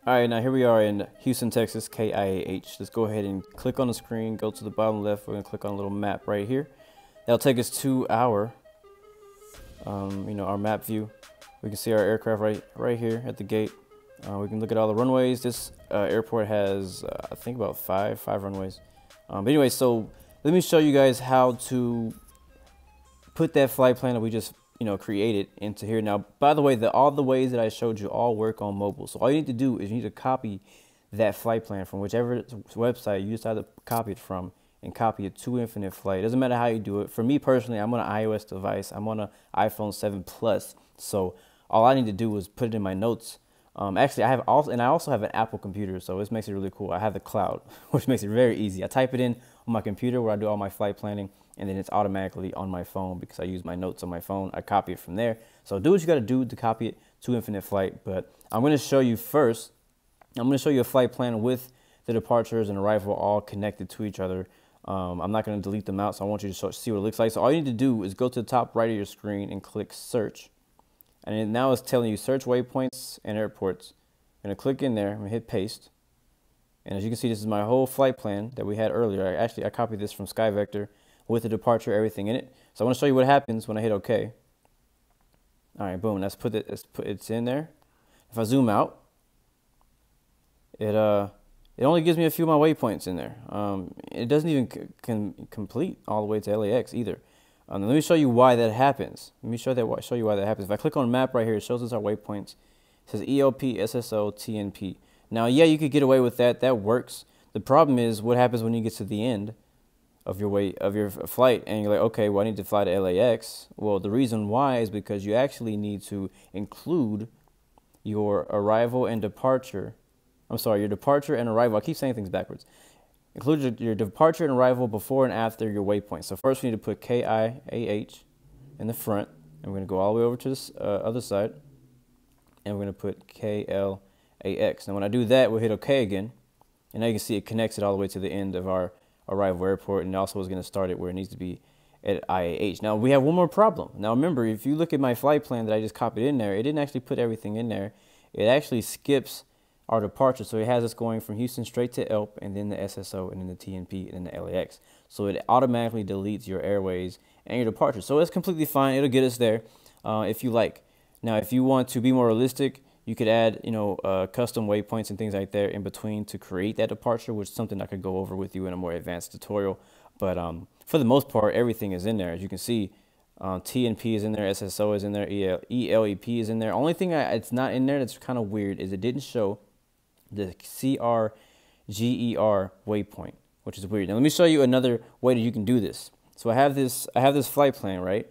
All right, now here we are in Houston, Texas, KIAH. Let's go ahead and click on the screen, go to the bottom left. We're gonna click on a little map right here. That'll take us to our, our map view. We can see our aircraft right here at the gate. We can look at all the runways. This airport has, I think, about five runways. But anyway, so let me show you guys how to put that flight plan that we just created into here. Now, by the way, all the ways that I showed you all work on mobile. So all you need to do is you need to copy that flight plan from whichever website you decide to copy it from and copy it to Infinite Flight. It doesn't matter how you do it. For me personally, I'm on an iOS device. I'm on an iPhone 7 Plus. So all I need to do is put it in my notes. Actually, I also have an Apple computer, so this makes it really cool. I have the cloud, which makes it very easy. I type it in on my computer where I do all my flight planning, and then it's automatically on my phone because I use my notes on my phone. I copy it from there. So do what you got to do to copy it to Infinite Flight. But I'm going to show you first. I'm going to show you a flight plan with the departures and arrival all connected to each other. I'm not going to delete them out, so I want you to see what it looks like. So all you need to do is go to the top right of your screen and click search. And now it's telling you search waypoints and airports. I'm going to click in there. I'm going to hit paste. And as you can see, this is my whole flight plan that we had earlier. I copied this from SkyVector with the departure, everything in it. So I want to show you what happens when I hit OK. All right, boom. It's in there. If I zoom out, it only gives me a few of my waypoints in there. It doesn't even complete all the way to LAX either. Let me show you why that happens. Let me show you why that happens. If I click on map right here, it shows us our waypoints. It says ELP, SSO, TNP. Now, yeah, you could get away with that. That works. The problem is what happens when you get to the end of your flight and you're like, okay, well, I need to fly to LAX. Well, the reason why is because you actually need to include your arrival and departure. I'm sorry, your departure and arrival. I keep saying things backwards. Include your departure and arrival before and after your waypoint. So first we need to put KIAH in the front, and we're going to go all the way over to this other side, and we're going to put KLAX. Now when I do that, we'll hit OK again, and now you can see it connects it all the way to the end of our arrival airport, and also is going to start it where it needs to be at IAH. Now we have one more problem. Now remember, if you look at my flight plan that I just copied in there, it didn't actually put everything in there. It actually skips our departure. So it has us going from Houston straight to ELP, and then the SSO, and then the TNP, and then the LAX. So it automatically deletes your airways and your departure. So it's completely fine. It'll get us there if you like. Now, if you want to be more realistic, you could add, custom waypoints and things like that in between to create that departure, which is something I could go over with you in a more advanced tutorial. But for the most part, everything is in there. As you can see, TNP is in there, SSO is in there, ELEP is in there. Only thing it's not in there that's kind of weird is it didn't show the CRGER waypoint, which is weird. Now let me show you another way that you can do this. So I have this flight plan, right?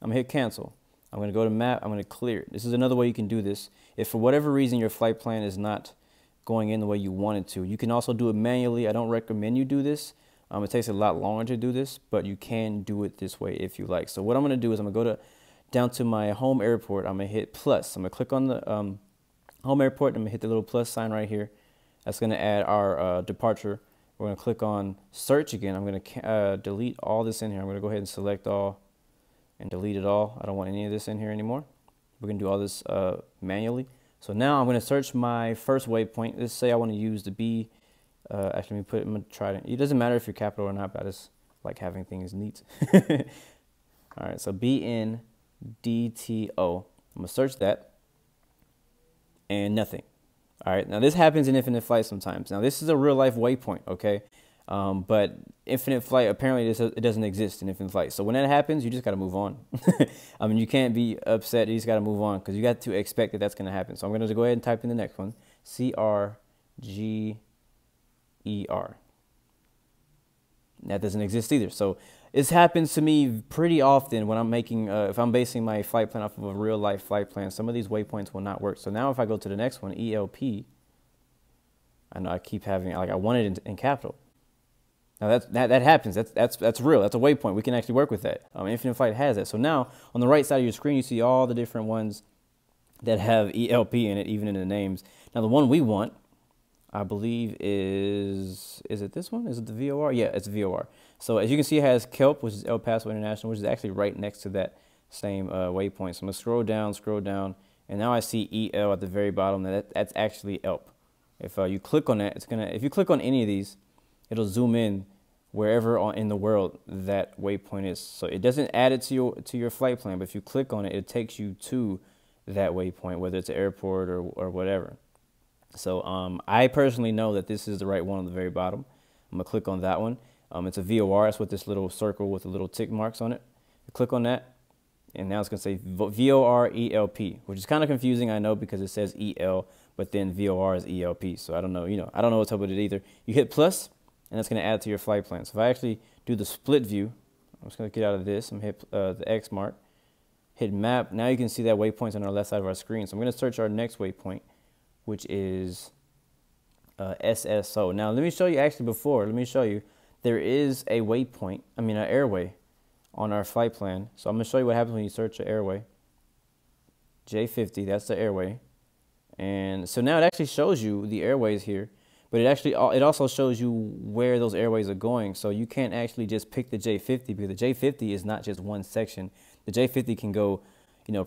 I'm gonna hit cancel. I'm gonna go to map, I'm gonna clear it. This is another way you can do this. If for whatever reason your flight plan is not going in the way you want it to, you can also do it manually. I don't recommend you do this. It takes a lot longer to do this, but you can do it this way if you like. So what I'm gonna do is I'm gonna go down to my home airport. I'm gonna hit plus. I'm gonna click on the home airport. I'm gonna hit the little plus sign right here. That's gonna add our departure. We're gonna click on search again. I'm gonna delete all this in here. I'm gonna go ahead and select all and delete it all. I don't want any of this in here anymore. We're gonna do all this manually. So now I'm gonna search my first waypoint. Let's say I want to use the B. Actually, I'm gonna try it. It doesn't matter if you're capital or not, but I just like having things neat. All right, so BNDTO. I'm gonna search that. And nothing. All right, now this happens in Infinite Flight sometimes. Now this is a real life waypoint, okay? But Infinite Flight, apparently it doesn't exist in Infinite Flight. So when that happens, you just got to move on. I mean, you can't be upset. You just got to move on because you got to expect that that's going to happen. So I'm going to go ahead and type in the next one, CRGER. That doesn't exist either. So this happens to me pretty often when I'm making, if I'm basing my flight plan off of a real life flight plan, some of these waypoints will not work. So now if I go to the next one, ELP, I know I keep having, like I want it in capital. Now that happens. That's real. That's a waypoint. We can actually work with that. Infinite Flight has that. So now on the right side of your screen, you see all the different ones that have ELP in it, even in the names. Now the one we want, I believe is it this one? Is it the VOR? Yeah, it's VOR. So as you can see, it has KELP, which is El Paso International, which is actually right next to that same waypoint. So I'm gonna scroll down, and now I see EL at the very bottom. That's actually ELP. If you click on that, if you click on any of these, it'll zoom in wherever in the world that waypoint is. So it doesn't add it to your flight plan, but if you click on it, it takes you to that waypoint, whether it's an airport or whatever. So I personally know that this is the right one on the very bottom. I'm gonna click on that one. It's a VOR. That's with this little circle with the little tick marks on it. You click on that, and now it's gonna say VORELP, which is kind of confusing, I know, because it says EL, but then VOR is ELP. So I don't know, I don't know what's up with it either. You hit plus, and that's gonna add to your flight plan. So if I actually do the split view, I'm just gonna get out of this. I'm gonna hit the X mark, hit map. Now you can see that waypoint's on our left side of our screen. So I'm gonna search our next waypoint, which is SSO. Now let me show you, let me show you, there is a waypoint, an airway on our flight plan. So I'm gonna show you what happens when you search an airway. J50, that's the airway. And so now it actually shows you the airways here, but it also shows you where those airways are going. So you can't actually just pick the J50, because the J50 is not just one section. The J50 can go,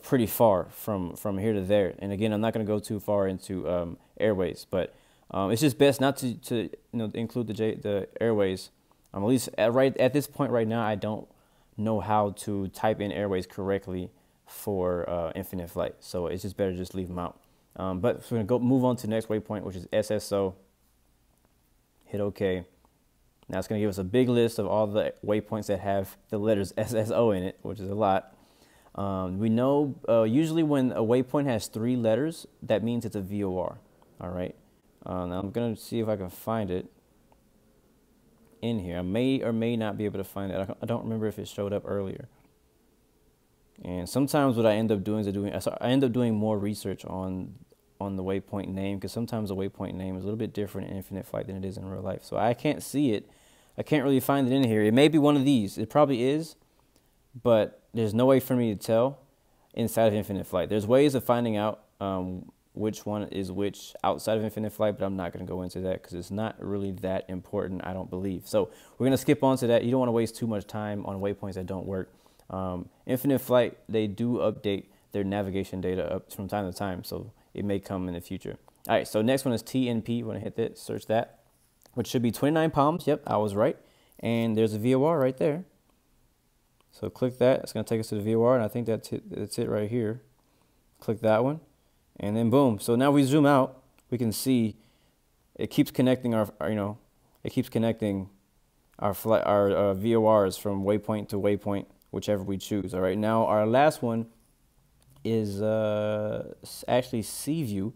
pretty far from here to there. And again, I'm not going to go too far into airways, but it's just best not to include the airways. At least at this point right now, I don't know how to type in airways correctly for infinite flight. So it's just better just leave them out. But we're going to move on to the next waypoint, which is SSO. Hit OK. Now it's going to give us a big list of all the waypoints that have the letters SSO in it, which is a lot. We know usually when a waypoint has 3 letters, that means it's a VOR. All right. Now I'm going to see if I can find it in here. I may or may not be able to find it. I don't remember if it showed up earlier. And sometimes what I end up doing is I end up doing more research on the waypoint name, because sometimes the waypoint name is a little bit different in infinite flight than it is in real life. So I can't see it. I can't really find it in here. It may be one of these. It probably is, but there's no way for me to tell inside of infinite flight. There's ways of finding out which one is which outside of infinite flight, but I'm not going to go into that because it's not really that important, I don't believe. So we're going to skip on to that. You don't want to waste too much time on waypoints that don't work. Infinite flight, they do update their navigation data up from time to time, so it may come in the future. All right, so next one is TNP. We're going to hit that, search that, which should be 29 palms. Yep, I was right. And there's a VOR right there. So click that. It's going to take us to the VOR, and I think that's it right here. Click that one, and then boom. So now we zoom out, we can see it keeps connecting our VORs from waypoint to waypoint, whichever we choose. All right, now our last one is actually sea view.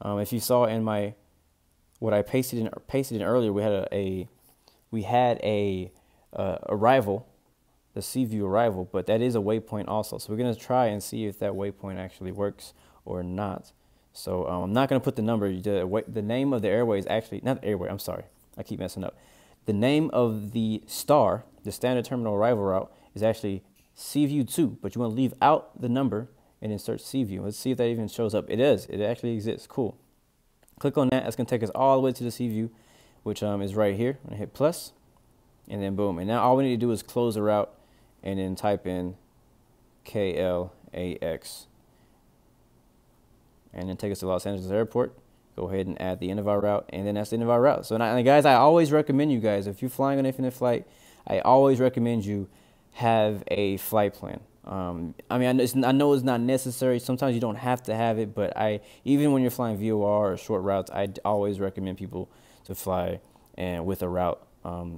If you saw in what I pasted in earlier, we had a arrival, the sea view arrival, but that is a waypoint also. So we're gonna try and see if that waypoint actually works or not. So I'm not gonna put the number. The name of the airway is actually not the airway. I'm sorry, I keep messing up. The name of the star, the standard terminal arrival route, is actually Seaview 2, but you want to leave out the number and then search Seaview. Let's see if that even shows up. It is. It actually exists. Cool. Click on that. That's going to take us all the way to the Seaview, which is right here. I'm going to hit plus, and then boom. And now all we need to do is close the route and then type in KLAX. And then take us to Los Angeles Airport. Go ahead and add the end of our route, and then that's the end of our route. So now, guys, I always recommend you guys, if you're flying on infinite flight, I always recommend you have a flight plan. I know it's not necessary. Sometimes you don't have to have it, but even when you're flying VOR or short routes, I always recommend people to fly with a route.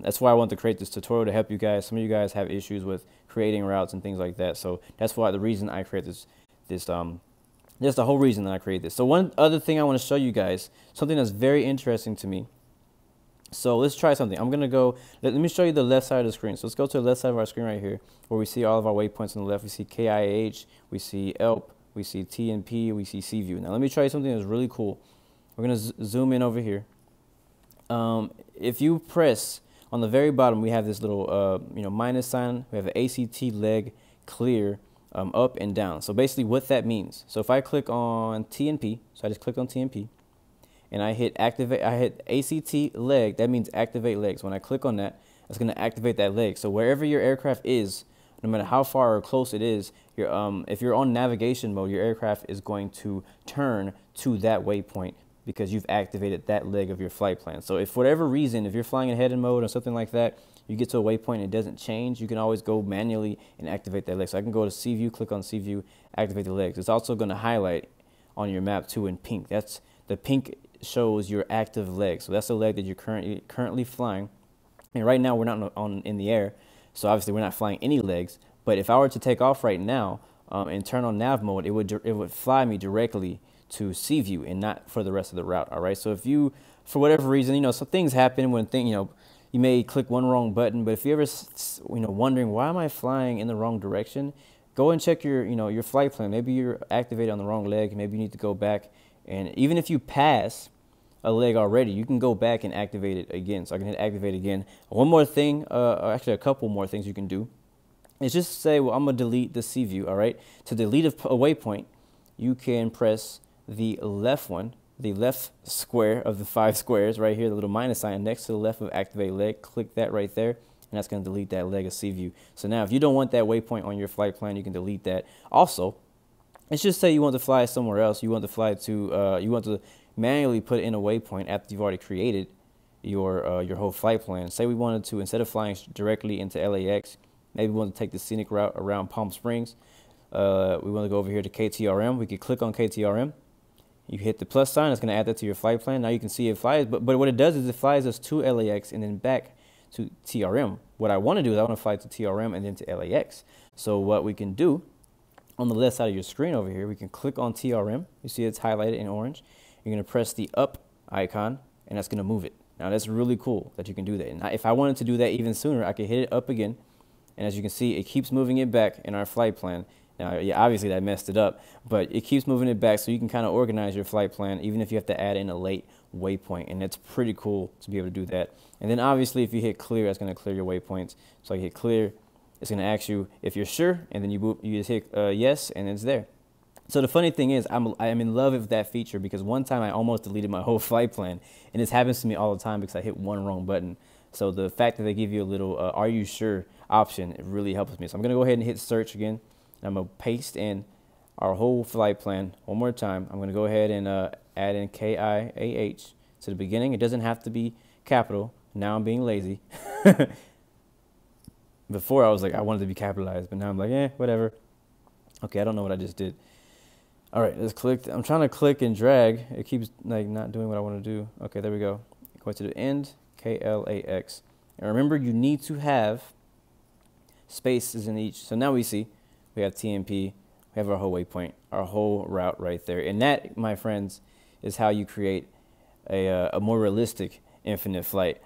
That's why I want to create this tutorial, to help you guys. Some of you guys have issues with creating routes and things like that. So that's why the reason I create that's the whole reason that I created this. So one other thing I want to show you guys, something that's very interesting to me. So let's try something. I'm going to go, let me show you the left side of the screen. So let's go to the left side of our screen right here, where we see all of our waypoints on the left. We see KIH, we see ELP, we see TNP, we see Seaview. Now let me show you something that's really cool. We're going to zoom in over here. If you press on the very bottom, we have this little minus sign. We have an ACT leg clear, up and down. So basically what that means. So if I click on TNP, so I just clicked on TNP, and I hit activate, I hit ACT leg, that means activate legs. When I click on that, it's going to activate that leg. So wherever your aircraft is, no matter how far or close it is, if you're on navigation mode, your aircraft is going to turn to that waypoint because you've activated that leg of your flight plan. So if for whatever reason, if you're flying in head-in mode or something like that, you get to a waypoint and it doesn't change, you can always go manually and activate that leg. So I can go to C view, click on C view, activate the legs. It's also going to highlight on your map too in pink. That's the pink shows your active leg. So that's the leg that you're currently flying. And right now we're not in the air, so obviously we're not flying any legs. But if I were to take off right now and turn on nav mode, it would fly me directly to C view and not for the rest of the route. All right. So if you, for whatever reason, some things happen when you may click one wrong button, but if you're ever wondering why am I flying in the wrong direction, go and check your your flight plan. Maybe you're activated on the wrong leg. Maybe you need to go back, and even if you pass a leg already, you can go back and activate it again. So I can hit activate again. One more thing, actually a couple more things you can do is just say, well, I'm gonna delete the C view. All right. To delete a waypoint, you can press the left one, the left square of the 5 squares right here, the little minus sign next to the left of activate leg. Click that right there, and that's going to delete that leg of C view. So now if you don't want that waypoint on your flight plan, you can delete that. Also, let's just say you want to fly somewhere else. You want to fly to you want to manually put in a waypoint after you've already created your whole flight plan. Say we wanted to, instead of flying directly into LAX, maybe we want to take the scenic route around Palm Springs. We want to go over here to KTRM. We could click on KTRM. You hit the plus sign, it's going to add that to your flight plan. Now you can see it flies, but what it does is it flies us to LAX and then back to TRM. What I want to do is I want to fly to TRM and then to LAX. So what we can do on the left side of your screen over here, we can click on TRM. You see it's highlighted in orange. You're going to press the up icon, and that's going to move it. Now that's really cool that you can do that. And if I wanted to do that even sooner, I could hit it up again. And as you can see, it keeps moving it back in our flight plan. Now, yeah, obviously that messed it up, but it keeps moving it back so you can kind of organize your flight plan, even if you have to add in a late waypoint. And it's pretty cool to be able to do that. And then obviously if you hit clear, that's going to clear your waypoints. So you hit clear, it's going to ask you if you're sure, and then you just hit yes, and it's there. So the funny thing is, I am in love with that feature, because one time I almost deleted my whole flight plan, and this happens to me all the time because I hit one wrong button. So the fact that they give you a little are you sure option, it really helps me. So I'm going to go ahead and hit search again. I'm going to paste in our whole flight plan one more time. I'm going to go ahead and add in KIAH to the beginning. It doesn't have to be capital. Now I'm being lazy. Before I was like, I wanted to be capitalized, but now I'm like, whatever. Okay, I don't know what I just did. All right, let's click. I'm trying to click and drag. It keeps like not doing what I want to do. Okay, there we go. Go to the end, KLAX. And remember, you need to have spaces in each. So now we see. We have TMP, we have our whole waypoint, our whole route right there. And that, my friends, is how you create a more realistic infinite flight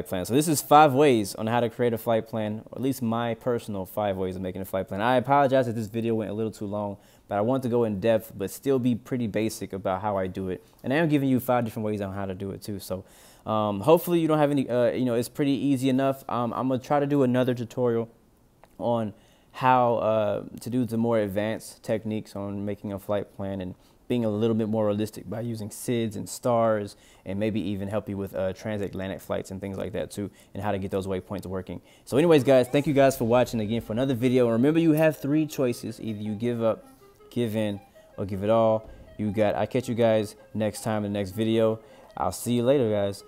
plan. So this is 5 ways on how to create a flight plan, or at least my personal 5 ways of making a flight plan. I apologize if this video went a little too long, but I want to go in depth, but still be pretty basic about how I do it. And I am giving you 5 different ways on how to do it too. So hopefully you don't have any, it's pretty easy enough. I'm going to try to do another tutorial on how to do the more advanced techniques on making a flight plan and being a little bit more realistic by using SIDS and stars, and maybe even help you with transatlantic flights and things like that too, and how to get those waypoints working. So anyways, guys, thank you guys for watching again for another video. And remember, you have 3 choices. Either you give up, give in, or give it all. I'll catch you guys next time in the next video. I'll see you later, guys.